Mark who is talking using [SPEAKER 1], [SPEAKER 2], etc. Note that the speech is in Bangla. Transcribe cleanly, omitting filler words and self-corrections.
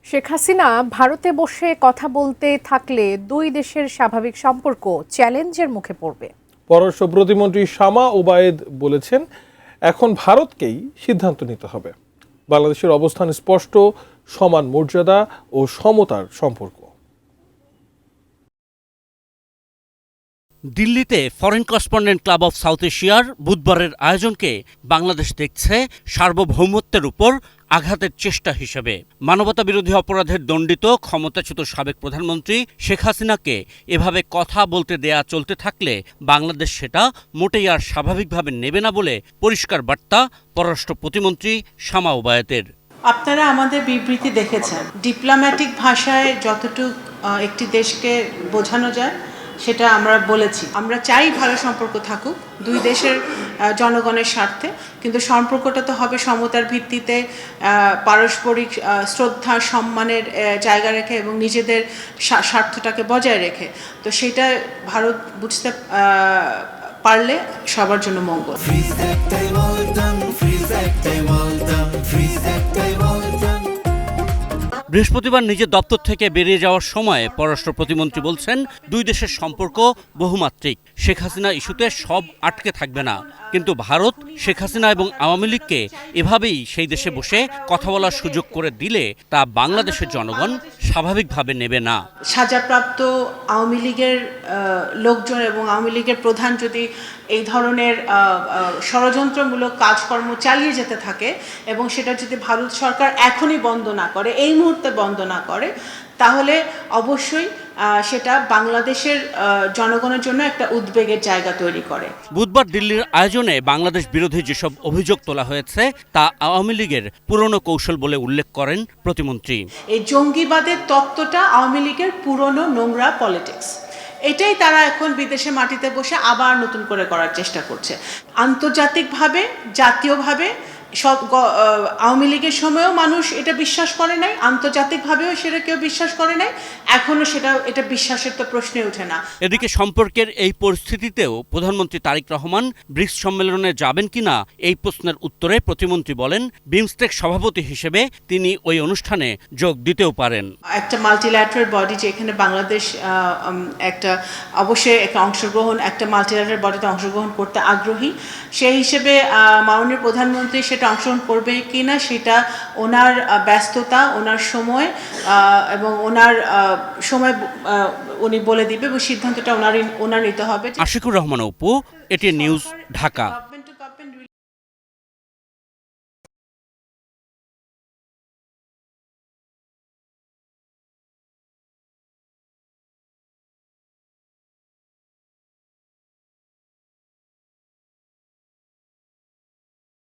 [SPEAKER 1] শেখ হাসিনা ভারতে বসে কথা বলতে থাকলে দুই দেশের স্বাভাবিক সম্পর্ক চ্যালেঞ্জের মুখে পড়বে।
[SPEAKER 2] পররাষ্ট্র প্রতিমন্ত্রী শামা ওবায়েদ বলেছেন, এখন ভারতকেই সিদ্ধান্ত নিতে হবে। বাংলাদেশের অবস্থান স্পষ্ট, সমান মর্যাদা ও সমতার সম্পর্ক।
[SPEAKER 3] দিল্লিতে foreign correspondent club of south এশিয়ার বুধবারের আয়োজনকে বাংলাদেশ দেখছে সার্বভৌমত্বের উপর আঘাতের চেষ্টা হিসেবে। মানবতাবিরোধী অপরাধের দণ্ডিত ক্ষমতাচ্যুত সাবেক প্রধানমন্ত্রী শেখ হাসিনাকে এভাবে কথা বলতে দেয়া চলতে থাকলে বাংলাদেশ সেটা মোটেই আর স্বাভাবিকভাবে নেবে না বলে পরিষ্কার বার্তা পররাষ্ট্র প্রতিমন্ত্রী শামা ওবায়েদের।
[SPEAKER 4] আপনারা আমাদের বিবৃতি দেখেছেন, ডিপ্লোম্যাটিক ভাষায় যতটুকু একটি দেশকে বোঝানো যায় সেটা আমরা বলেছি। আমরা চাই ভালো সম্পর্ক থাকুক দুই দেশের জনগণের স্বার্থে, কিন্তু সম্পর্কটা তো হবে সমতার ভিত্তিতে, পারস্পরিক শ্রদ্ধা সম্মানের জায়গা রেখে এবং নিজেদের স্বার্থটাকে বজায় রেখে। তো সেটা ভারত বুঝতে পারলে সবার জন্য মঙ্গল।
[SPEAKER 3] বৃহস্পতিবার নিজের দপ্তর থেকে বেরিয়ে যাওয়ার সময় পররাষ্ট্র প্রতিমন্ত্রী বলছেন, দুই দেশের সম্পর্ক বহুমাত্রিক। শেখ হাসিনা ইস্যুতে সব আটকে থাকবে না, কিন্তু ভারত শেখ হাসিনা এবং আওয়ামী লীগকে এভাবেই সেই দেশে বসে কথা বলার সুযোগ করে দিলে তা বাংলাদেশের জনগণ স্বাভাবিকভাবে নেবে না।
[SPEAKER 4] সাজাপ্রাপ্ত আওয়ামী লীগের লোকজন এবং আওয়ামী লীগের প্রধান যদি এই ধরনের ষড়যন্ত্রমূলক কাজকর্ম চালিয়ে যেতে থাকে এবং সেটা যদি ভারত সরকার এখনই বন্ধ না করে, এই মুহূর্তে বন্ধ না করে, তাহলে অবশ্যই সেটা বাংলাদেশের জনগণের জন্য একটা উদ্বেগের জায়গা তৈরি করে।
[SPEAKER 3] বুধবার দিল্লির আয়োজনে বাংলাদেশ বিরোধী যেসব অভিযোগ তোলা হয়েছে তা আওয়ামী লীগের পুরনো কৌশল বলে উল্লেখ করেন প্রতিমন্ত্রী।
[SPEAKER 4] এই জঙ্গিবাদের তত্ত্বটা আওয়ামী লীগের পুরনো নোংরা পলিটিক্স, এটাই তারা এখন বিদেশে মাটিতে বসে আবার নতুন করে করার চেষ্টা করছে। আন্তর্জাতিকভাবে, জাতীয়ভাবে সব আওয়ামী লীগের সময়ও মানুষ এটা বিশ্বাস করে নাই, আন্তর্জাতিকভাবেও সেটা কেউ বিশ্বাস করে নাই, এখনো এটা বিশ্বাসের তো প্রশ্নে ওঠে না।
[SPEAKER 3] এদিকে সম্পর্কের এই পরিস্থিতিতেও প্রধানমন্ত্রী তারেক রহমান ব্রিক্স সম্মেলনে যাবেন কিনা এই প্রশ্নের উত্তরে প্রতিমন্ত্রী বলেন, বিমস্টেক সভাপতি হিসেবে তিনি ওই অনুষ্ঠানে যোগ দিতেও পারেন।
[SPEAKER 4] একটা মাল্টিল্যাটারাল বডি, যেখানে বাংলাদেশ একটা অবশ্যই একটা একটা মাল্টিল্যাটারাল বডিতে অংশগ্রহণ করতে আগ্রহী, সেই হিসেবে মাননীয় প্রধানমন্ত্রী সেটা অংশগ্রহণ করবে কিনা সেটা ওনার ব্যস্ততা, ওনার সময় এবং ওনার সময় উনি বলে দিবে এবং সিদ্ধান্তটা ওনার নিতে হবে।
[SPEAKER 3] Ashikur Rahman Apu, ATN news, Dhaka.